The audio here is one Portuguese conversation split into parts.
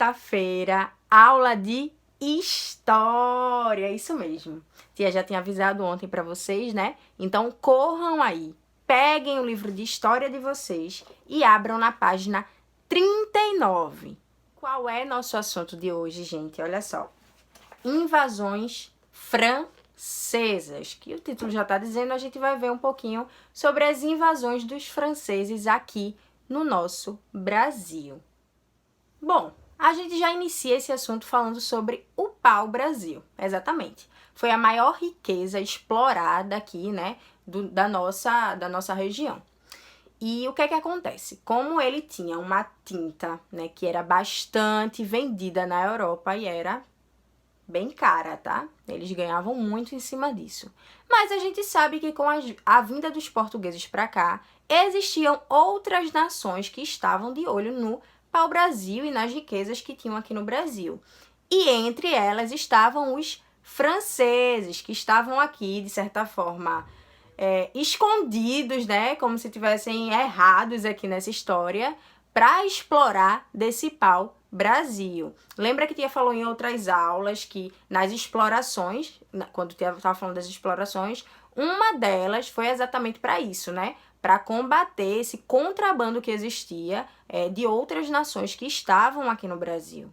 sexta-feira, aula de história, isso mesmo. Tia já tinha avisado ontem para vocês, né? Então corram aí, peguem o livro de história de vocês e abram na página 39. Qual é nosso assunto de hoje, gente? Olha só. Invasões francesas, que o título já está dizendo, a gente vai ver um pouquinho sobre as invasões dos franceses aqui no nosso Brasil. Bom, a gente já inicia esse assunto falando sobre o pau-brasil, exatamente. Foi a maior riqueza explorada aqui, né, da nossa região. E o que é que acontece? Como ele tinha uma tinta, né, que era bastante vendida na Europa e era bem cara, tá? Eles ganhavam muito em cima disso. Mas a gente sabe que com a vinda dos portugueses para cá, existiam outras nações que estavam de olho no pau-brasil e nas riquezas que tinham aqui no Brasil. E entre elas estavam os franceses, que estavam aqui, de certa forma, escondidos, né? Como se tivessem errados aqui nessa história, para explorar desse pau-brasil. Lembra que Tia falou em outras aulas que nas explorações, quando Tia estava falando das explorações, uma delas foi exatamente para isso, né? Para combater esse contrabando que existia de outras nações que estavam aqui no Brasil.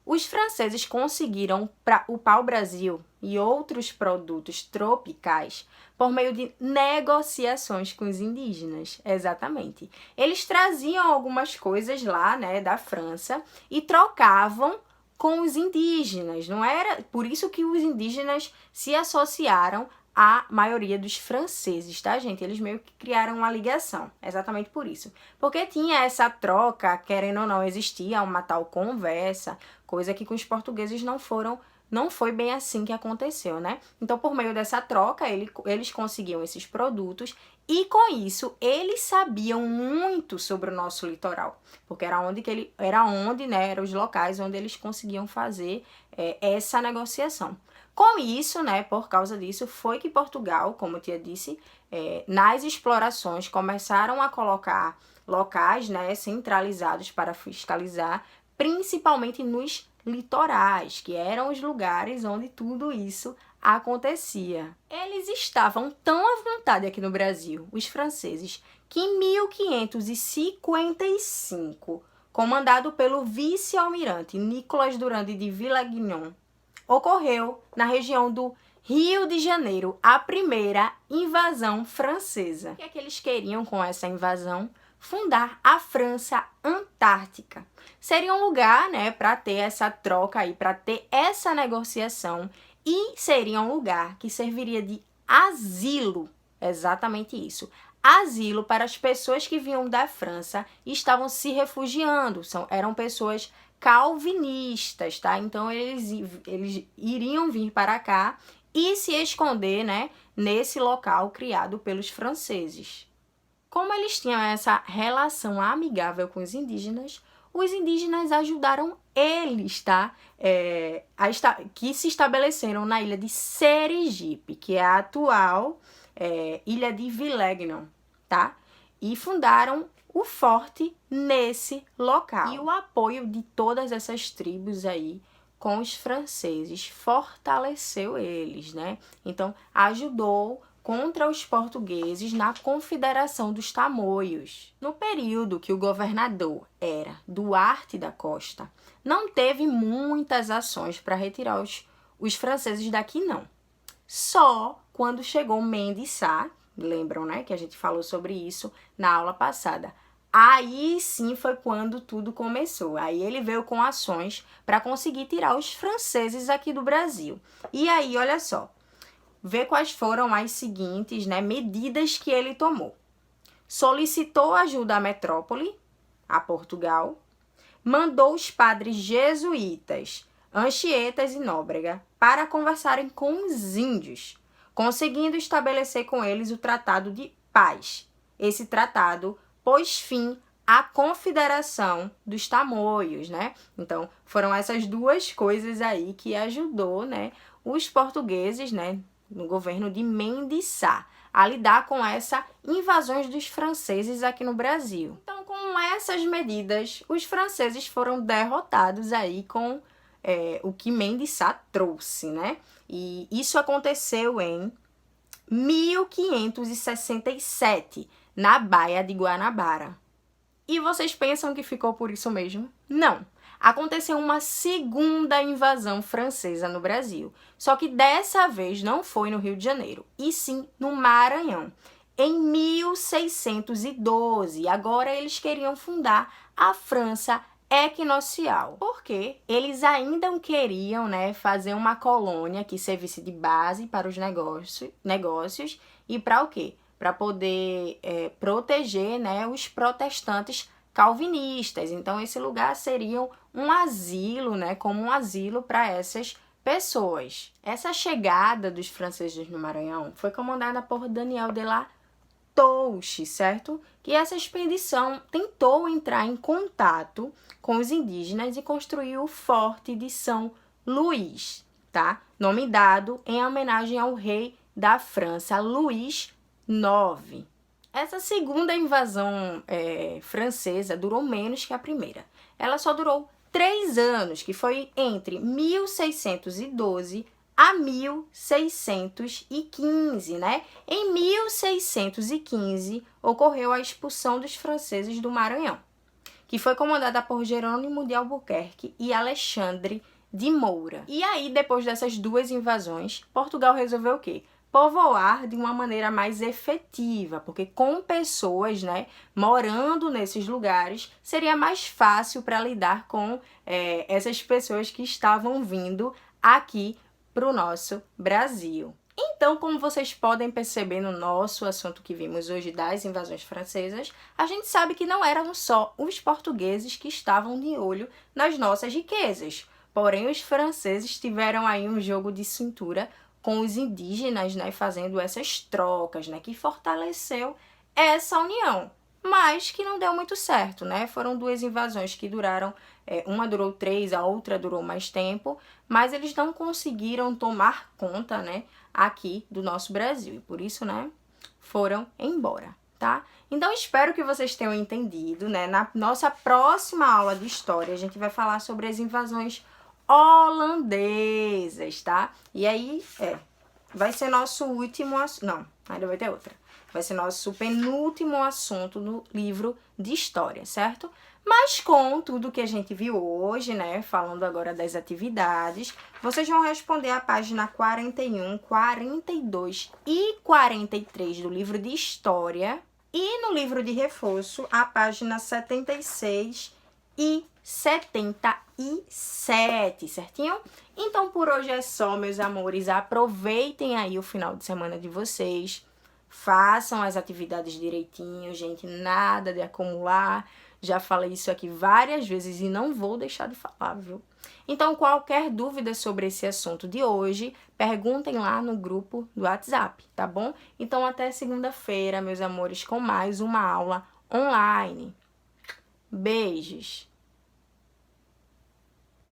Os franceses conseguiram o pau-brasil e outros produtos tropicais por meio de negociações com os indígenas, exatamente. Eles traziam algumas coisas lá, né, da França e trocavam com os indígenas. Não era por isso que os indígenas se associaram à maioria dos franceses, tá, gente? Eles meio que criaram uma ligação, exatamente por isso. Porque tinha essa troca, querendo ou não, existia uma tal conversa, coisa que com os portugueses não foi bem assim que aconteceu, né? Então, por meio dessa troca, eles conseguiam esses produtos e, com isso, eles sabiam muito sobre o nosso litoral, porque era onde, né, eram os locais onde eles conseguiam fazer essa negociação. Com isso, né, por causa disso, foi que Portugal, como eu tinha disse, nas explorações começaram a colocar locais, né, centralizados para fiscalizar, principalmente nos litorais, que eram os lugares onde tudo isso acontecia. Eles estavam tão à vontade aqui no Brasil, os franceses, que em 1555, comandado pelo vice-almirante Nicolas Durand de Villagnon, ocorreu na região do Rio de Janeiro a primeira invasão francesa. O que é que eles queriam com essa invasão? Fundar a França Antártica. Seria um lugar, né, para ter essa troca aí, para ter essa negociação, e seria um lugar que serviria de asilo, exatamente isso. Asilo para as pessoas que vinham da França e estavam se refugiando. Eram pessoas calvinistas, tá? Então eles iriam vir para cá e se esconder, né, nesse local criado pelos franceses. Como eles tinham essa relação amigável com os indígenas ajudaram eles, tá? Que se estabeleceram na ilha de Sergipe, que é a atual ilha de Villagnon, tá? E fundaram o forte nesse local. E o apoio de todas essas tribos aí com os franceses fortaleceu eles, né? Então, ajudou contra os portugueses na Confederação dos Tamoios. No período que o governador era Duarte da Costa, não teve muitas ações para retirar os franceses daqui, não. Só quando chegou Mendes Sá, lembram, né, que a gente falou sobre isso na aula passada. Aí sim foi quando tudo começou. Aí ele veio com ações para conseguir tirar os franceses aqui do Brasil. E aí, olha só, vê quais foram as seguintes, né, medidas que ele tomou. Solicitou ajuda à metrópole, a Portugal, mandou os padres jesuítas, Anchieta e Nóbrega, para conversarem com os índios, conseguindo estabelecer com eles o Tratado de Paz. Esse tratado pôs fim à Confederação dos Tamoios, né? Então, foram essas duas coisas aí que ajudou, né, os portugueses, né, no governo de Mendes Sá, a lidar com essas invasões dos franceses aqui no Brasil. Então, com com essas medidas, os franceses foram derrotados aí com o que Mendes Sá trouxe, né? E isso aconteceu em 1567, na Baía de Guanabara. E vocês pensam que ficou por isso mesmo? Não. Aconteceu uma segunda invasão francesa no Brasil. Só que dessa vez não foi no Rio de Janeiro, e sim no Maranhão, em 1612. Agora eles queriam fundar a França equinocial, porque eles ainda queriam, né, fazer uma colônia que servisse de base para os negócios e para o quê? Para poder proteger, né, os protestantes calvinistas. Então esse lugar seria um asilo, né, como um asilo para essas pessoas. Essa chegada dos franceses no Maranhão foi comandada por Daniel de la Touche, certo? Que essa expedição tentou entrar em contato com os indígenas e construir o Forte de São Luís, tá? Nome dado em homenagem ao rei da França, Luís IX. Essa segunda invasão francesa durou menos que a primeira. Ela só durou 3 anos, que foi entre 1612 a 1615, né? Em 1615, ocorreu a expulsão dos franceses do Maranhão, que foi comandada por Jerônimo de Albuquerque e Alexandre de Moura. E aí, depois dessas duas invasões, Portugal resolveu o quê? Povoar de uma maneira mais efetiva, porque com pessoas, né, morando nesses lugares, seria mais fácil para lidar com essas pessoas que estavam vindo aqui para o nosso Brasil. Então, como vocês podem perceber no nosso assunto que vimos hoje das invasões francesas, a gente sabe que não eram só os portugueses que estavam de olho nas nossas riquezas. Porém, os franceses tiveram aí um jogo de cintura com os indígenas, né, fazendo essas trocas, né, que fortaleceu essa união, mas que não deu muito certo, né? Foram 2 invasões que duraram, uma durou 3, a outra durou mais tempo, mas eles não conseguiram tomar conta, né, aqui do nosso Brasil, e por isso, né, foram embora, tá? Então, espero que vocês tenham entendido, né? Na nossa próxima aula de história, a gente vai falar sobre as invasões holandesas, tá? E aí, vai ser nosso último... Não, ainda vai ter outra. Vai ser nosso penúltimo assunto no livro de história, certo? Mas com tudo que a gente viu hoje, né, falando agora das atividades, vocês vão responder a página 41, 42 e 43 do livro de história e no livro de reforço, a página 76 e 77, certinho? Então, por hoje é só, meus amores. Aproveitem aí o final de semana de vocês. Façam as atividades direitinho, gente. Nada de acumular. Já falei isso aqui várias vezes e não vou deixar de falar, viu? Então, qualquer dúvida sobre esse assunto de hoje, perguntem lá no grupo do WhatsApp, tá bom? Então, até segunda-feira, meus amores, com mais uma aula online. Beijos!